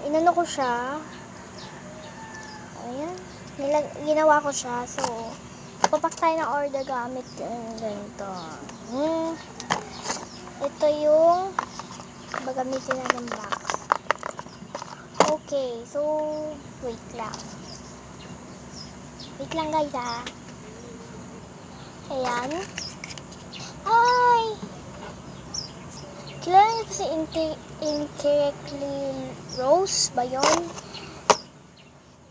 Inano ko siya. Ayan. Ginawa ko siya. So, papak tayo ng order gamit ganito. Ito yung gagamitin natin box. Okay. So, wait lang. Wait lang guys ha. Ayan. Hi! Kilala niyo si Incorrectly Rose ba yun?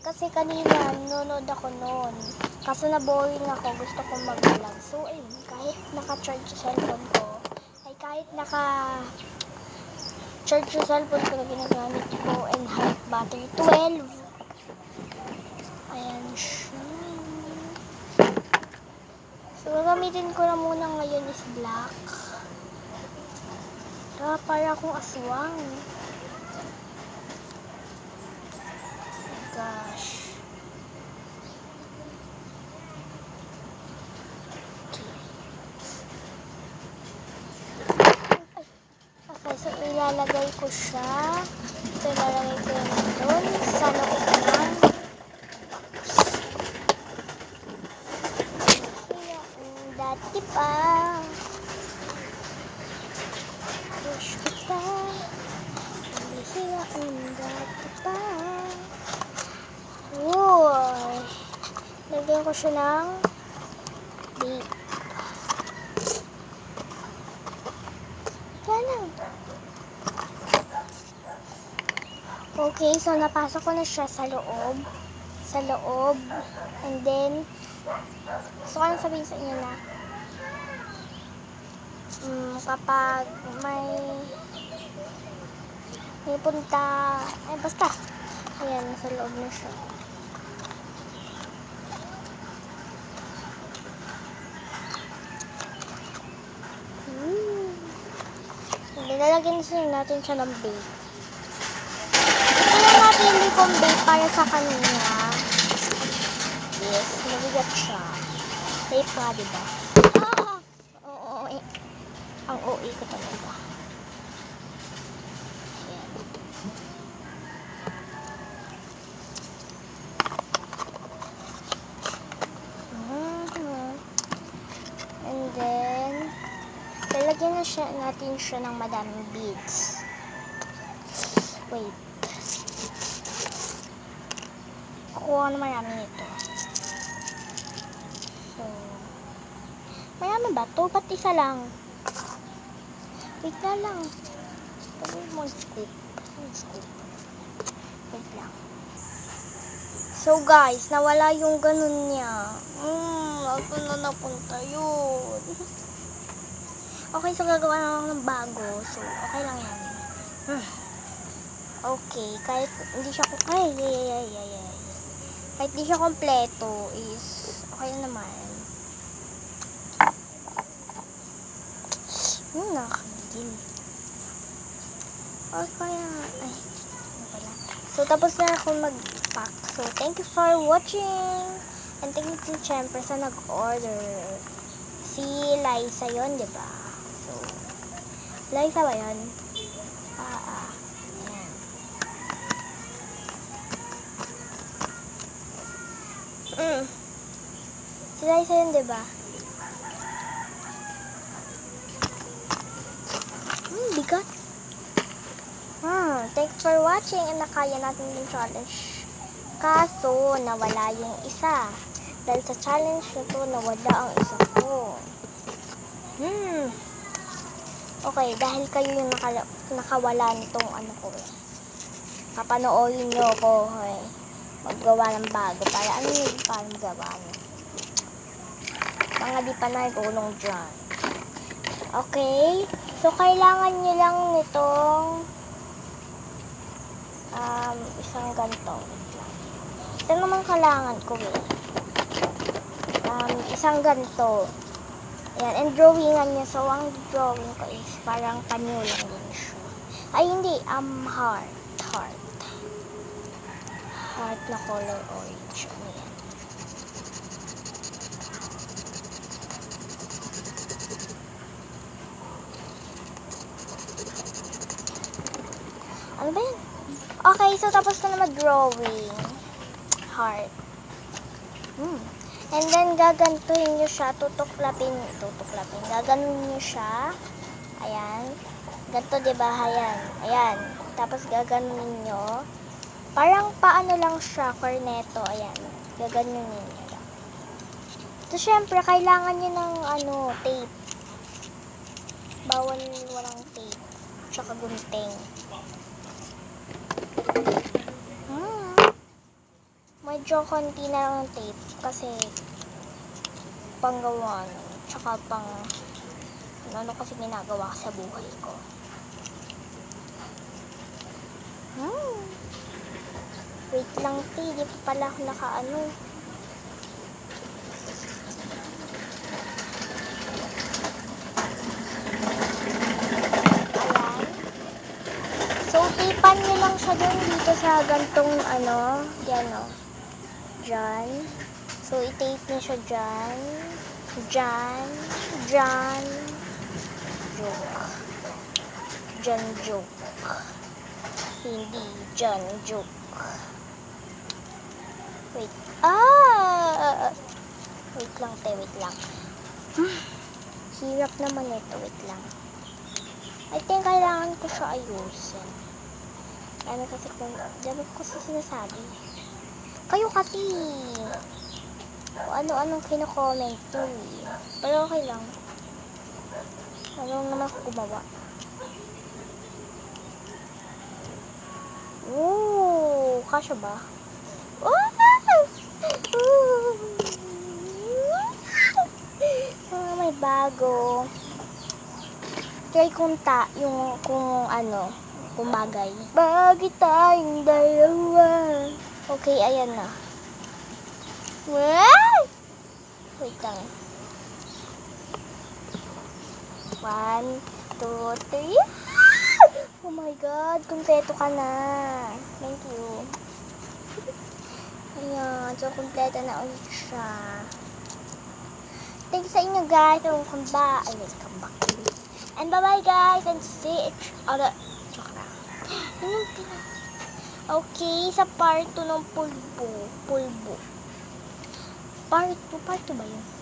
Kasi kanina, nanonood ako noon. Kaso na-boring ako, gusto kong mag-vlog. So, ayun, kahit naka-charge yung cellphone ko, kahit naka-charge yung cellphone ko na ginagamit ko and height battery 12. Ayan siya. So, gagamitin ko na muna ngayon is black. Para akong aswang. Gosh. Okay, so ilalagay ko siya. So, ilalagay ko yun doon sa loob ng dati pa. Push ko pa. Hihiyaan dati pa. Uy. Lagyan ko siya ng date. Yan lang. Okay, so napasok ko na siya sa loob. And then, so ano sabihin sa inyo na, kapag may punta, basta, ayan, nasa loob na siya. Nilalagyan natin siya ng bake. Ito lang napili kong bake para sa kanina. Yes, mabigat siya. Tape nga, diba? Oo, ang OA ko talaga. Ayan. And then, lalagyan natin siya ng madaming beads. Wait. Kukuha na marami nito. So, marami ba ito? Ba't isa lang? Wait na lang. Pwede mo scoop. Wait lang. So guys, nawala yung ganun niya. Ako na napunta yun. Okay, so gagawa na ako ng bago. So, okay lang yan. Okay, kahit hindi siya kahit hindi siya kompleto is okay naman. Nakakagigil. Okay, so, tapos na ako mag-pack. So, thank you for watching. And thank you to syempre sa nag-order. Si Liza yun, diba? So, Liza ba yun? Ayan. Si Liza yun, diba? Bigat. Thanks for watching and nakaya natin yung challenge. Kaso, nawala yung isa. Dahil sa challenge na to, nawala ang isa ko. Okay, dahil kayo yung nakawala nitong ano ko eh. Papanoorin nyo ako eh. Maggawa ng bago. Para ano yung parang gawa nyo. Mga di pa nagulong dyan. Okay. So, kailangan nyo lang nitong isang ganito. Ito naman kailangan ko eh. Isang ganito. Ayan, and drawingan niya. So, ang drawing ko is parang panyo lang din siya. Ay, hindi. Heart. Heart na color orange. Ayan. Ano ba yan? Okay, so tapos ko na mag-drawing. Heart. And then, gagantuhin nyo siya. Tutuklapin. Gaganon nyo siya. Ayan. Ganto, diba? Ayan. Ayan. Tapos, gaganon nyo. Parang paano lang siya, corneto. Ayan. Gaganon nyo lang. So, syempre, kailangan nyo ng, tape. Bawal walang tape. Tsaka gunting. Medyo konti na lang ng tape kasi panggawa tsaka pang ano kasi ginagawa sa buhay ko. Wait lang, di pa pala ako nakaano. Ayan. So, tapean nyo lang siya dun dito sa gantong yan o. Dyan. So, i-tape nyo siya dyan. Dyan. Dyan. Joke. Dyan joke. Hindi dyan joke. Wait. Wait lang, wait lang. Hirap naman ito. Wait lang. I think kailangan ko siya ayusin. Ano kasi kung, dapat ko kasi sinasabi. Kayo kasi, ano-anong kino-comment to eh. Pero okay lang. Ano naman ako gumawa. Ooh, kasya ba? May bago. Try kung kung bagay. Bagay tayong dalawa. Okay, ayan na. Wait lang. 1, 2, 3. Oh my God, kumpleto ka na. Thank you. Ayan, so kumpleto na ulit siya. Thank you sa inyo guys. Welcome back. Welcome back. And bye-bye guys. And see each other. Okay, sa part 2 ng pulbo. Part 2 ba yun?